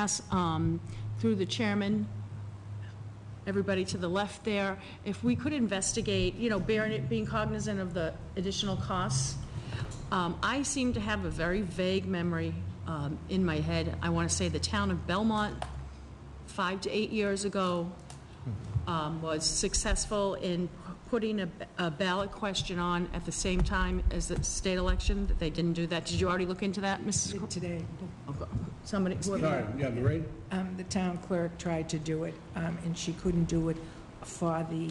ask, through the chairman, everybody to the left there, if we could investigate, being cognizant of the additional costs. I seem to have a very vague memory in my head. I want to say the town of Belmont, 5 to 8 years ago, was successful in putting a ballot question on at the same time as the state election. That they didn't do that. Did you already look into that, Mrs. Today. Somebody. Sorry, yeah, Lorraine? The town clerk tried to do it, and she couldn't do it for the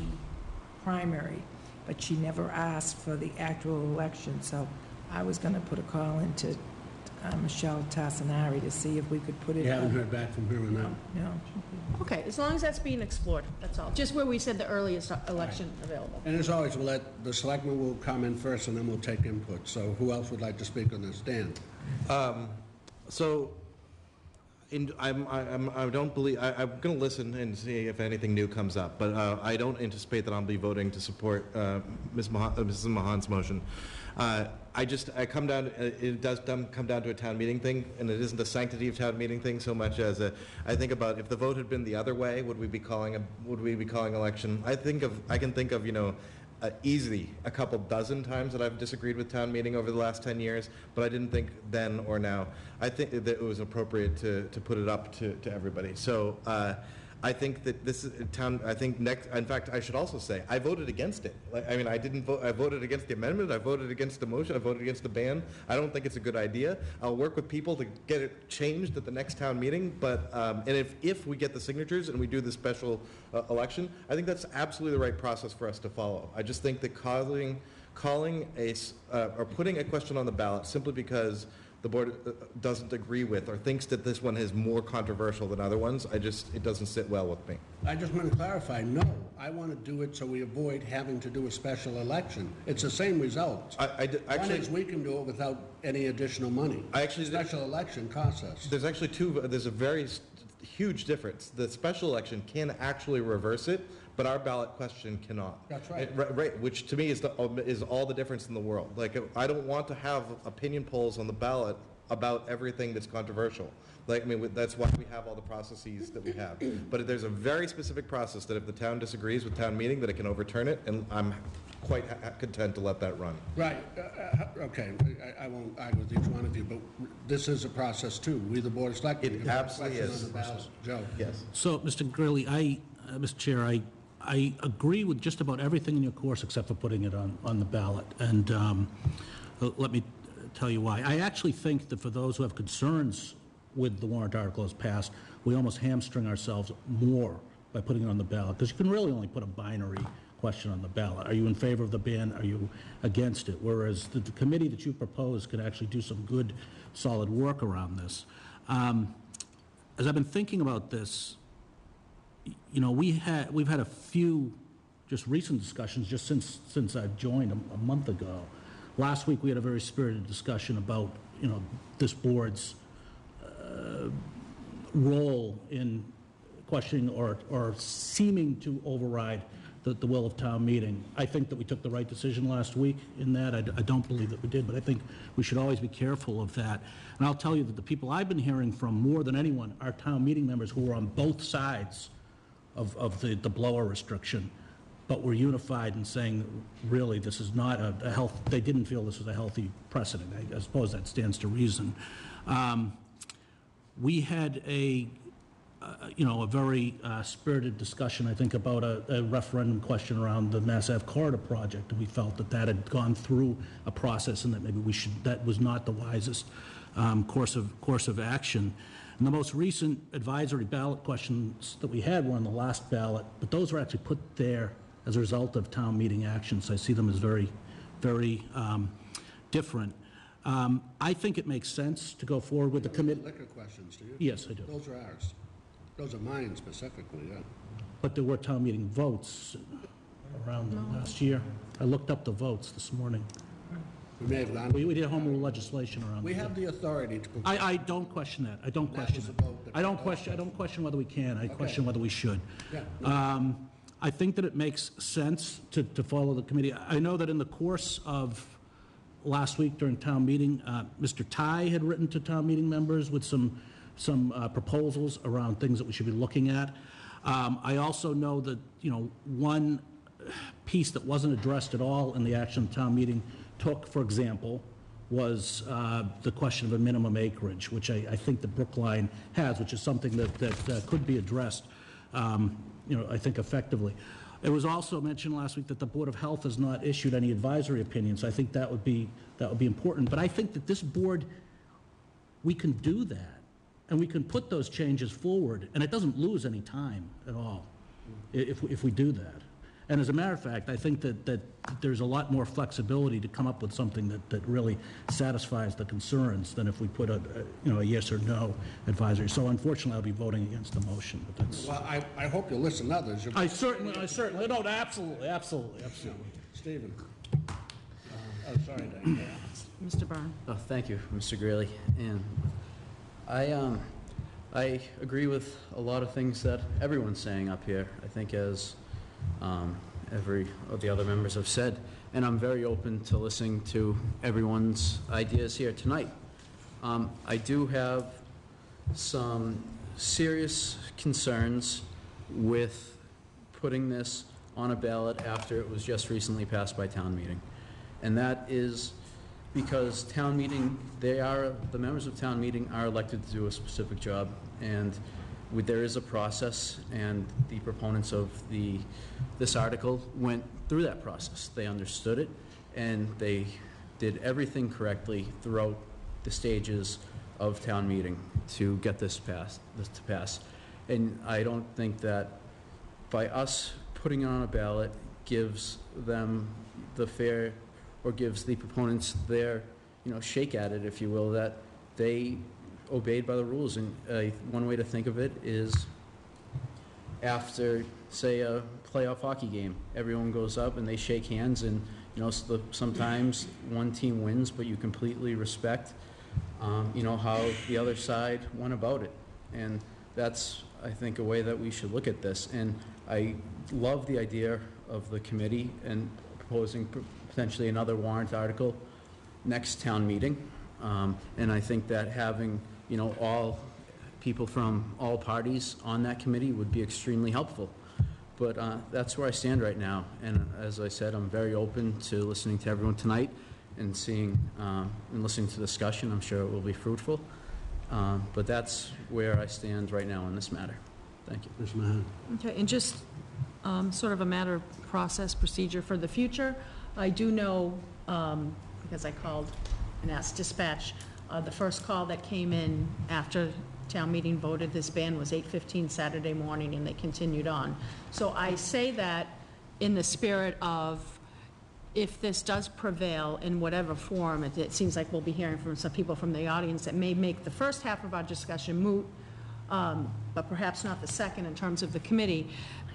primary, but she never asked for the actual election. So I was going to put a call into Michelle Tassinari to see if we could put it. You haven't heard back from her on that? No. Okay, as long as that's being explored, that's all. Just where we said the earliest election available. And as always, we'll let the selectmen will comment first, and then we'll take input. So who else would like to speak on this? Dan? I don't believe, I'm going to listen and see if anything new comes up, but I don't anticipate that I'll be voting to support Mrs. Mahan's motion. It does come down to a town meeting thing, and it isn't the sanctity of town meeting thing so much as I think about if the vote had been the other way, would we be calling election? I can think of easily a couple dozen times that I've disagreed with town meeting over the last 10 years, but I didn't think then or now. I think that it was appropriate to put it up to everybody. So I think that this is town. I think next. In fact, I should also say I voted against it. I didn't vote. I voted against the amendment. I voted against the motion. I voted against the ban. I don't think it's a good idea. I'll work with people to get it changed at the next town meeting. But and if we get the signatures and we do the special election, I think that's absolutely the right process for us to follow. I just think that calling or putting a question on the ballot simply because the board doesn't agree with or thinks that this one is more controversial than other ones, it doesn't sit well with me. I just want to clarify, no, I want to do it so we avoid having to do a special election. It's the same result. One is we can do it without any additional money. Special election costs us. There's actually there's a very huge difference. The special election can actually reverse it, but our ballot question cannot. That's right. Right, which to me is all the difference in the world. I don't want to have opinion polls on the ballot about everything that's controversial. That's why we have all the processes that we have. But there's a very specific process that if the town disagrees with town meeting, that it can overturn it, and I'm quite content to let that run. Right. Okay. I won't argue with each one of you, but this is a process too. We, the Board of Selectmen, it absolutely is. Joe. Yes. So, Mr. Gurley, Mr. Chair, I agree with just about everything in your course except for putting it on the ballot. And let me tell you why. I actually think that for those who have concerns with the warrant article as passed, we almost hamstring ourselves more by putting it on the ballot, because you can really only put a binary question on the ballot. Are you in favor of the ban? Are you against it? Whereas the committee that you propose could actually do some good, solid work around this. As I've been thinking about this, we've had a few just recent discussions just since I've joined a month ago. Last week we had a very spirited discussion about this board's role in questioning or seeming to override the will of town meeting. I think that we took the right decision last week in that. I don't believe that we did, but I think we should always be careful of that. And I'll tell you that the people I've been hearing from more than anyone are town meeting members who were on both sides of the blower restriction, but were unified in saying, really, this is not a health, they didn't feel this was a healthy precedent. I suppose that stands to reason. We had a very spirited discussion, I think, about a referendum question around the Mass Ave corridor project, and we felt that had gone through a process and that maybe that was not the wisest course of action. And the most recent advisory ballot questions that we had were on the last ballot, but those were actually put there as a result of town meeting action, so I see them as very, very different. I think it makes sense to go forward with the committee. Liquor questions, do you? Yes, I do. Those are ours. Those are mine specifically, yeah. But there were town meeting votes around last year. I looked up the votes this morning. We may have gone. We did home rule legislation around. We have the authority to. I don't question that. I don't question it. I don't question whether we can. I question whether we should. Yeah. I think that it makes sense to follow the committee. I know that in the course of last week during town meeting, Mr. Ty had written to town meeting members with some proposals around things that we should be looking at. I also know that, one piece that wasn't addressed at all in the action town meeting took, for example, was the question of a minimum acreage, which I think the Brookline has, which is something that could be addressed, I think effectively. It was also mentioned last week that the Board of Health has not issued any advisory opinions. I think that would be important. But I think that this board, we can do that, and we can put those changes forward, and it doesn't lose any time at all if we do that. And as a matter of fact, I think that there's a lot more flexibility to come up with something that really satisfies the concerns than if we put a yes or no advisory. So unfortunately, I'll be voting against the motion. But that's. Well, I hope you'll listen to others. I certainly, no, absolutely. Stephen. Sorry, Dan. Mr. Byrne. Oh, thank you, Mr. Greeley. And I agree with a lot of things that everyone's saying up here. I think as every of the other members have said, and I'm very open to listening to everyone's ideas here tonight. I do have some serious concerns with putting this on a ballot after it was just recently passed by town meeting. And that is because town meeting, the members of town meeting are elected to do a specific job, and there is a process, and the proponents of this article went through that process. They understood it, and they did everything correctly throughout the stages of town meeting to get this to pass. And I don't think that by us putting it on a ballot gives them the fair, or gives the proponents their, shake at it, if you will, that they obeyed by the rules. And one way to think of it is after, say, a playoff hockey game, everyone goes up and they shake hands, and sometimes one team wins, but you completely respect how the other side went about it. And that's, I think, a way that we should look at this. And I love the idea of the committee and proposing potentially another warrant article next town meeting. And I think that having all people from all parties on that committee would be extremely helpful. But that's where I stand right now. And as I said, I'm very open to listening to everyone tonight and seeing and listening to the discussion. I'm sure it will be fruitful. But that's where I stand right now on this matter. Thank you. Ms. Mahan. Okay, and just sort of a matter of process procedure for the future. I do know, because I called and asked dispatch, the first call that came in after town meeting voted this ban was 8:15 Saturday morning, and they continued on. So I say that in the spirit of, if this does prevail in whatever form, it seems like we'll be hearing from some people from the audience that may make the first half of our discussion moot, but perhaps not the second in terms of the committee,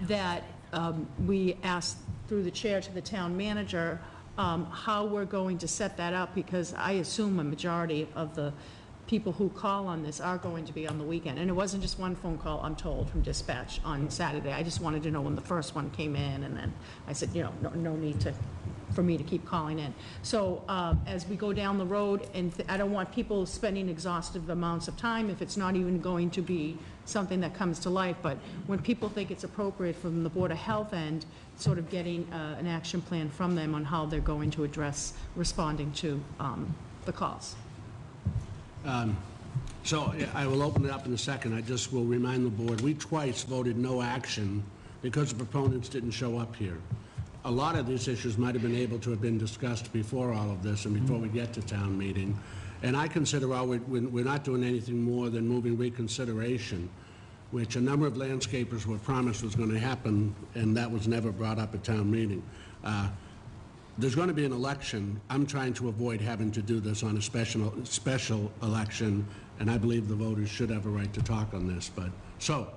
that we ask through the chair to the town manager how we're going to set that up, because I assume a majority of the people who call on this are going to be on the weekend. And it wasn't just one phone call, I'm told, from dispatch on Saturday. I just wanted to know when the first one came in, and then I said, no need for me to keep calling in. So as we go down the road, and I don't want people spending exhaustive amounts of time if it's not even going to be something that comes to life, but when people think it's appropriate from the Board of Health end, sort of getting an action plan from them on how they're going to address responding to the calls. So I will open it up in a second. I just will remind the board, we twice voted no action because the proponents didn't show up here. A lot of these issues might have been able to have been discussed before all of this and before we get to town meeting. And I consider we're not doing anything more than moving reconsideration, which a number of landscapers were promised was going to happen, and that was never brought up at town meeting. There's going to be an election. I'm trying to avoid having to do this on a special election, and I believe the voters should have a right to talk on this. But so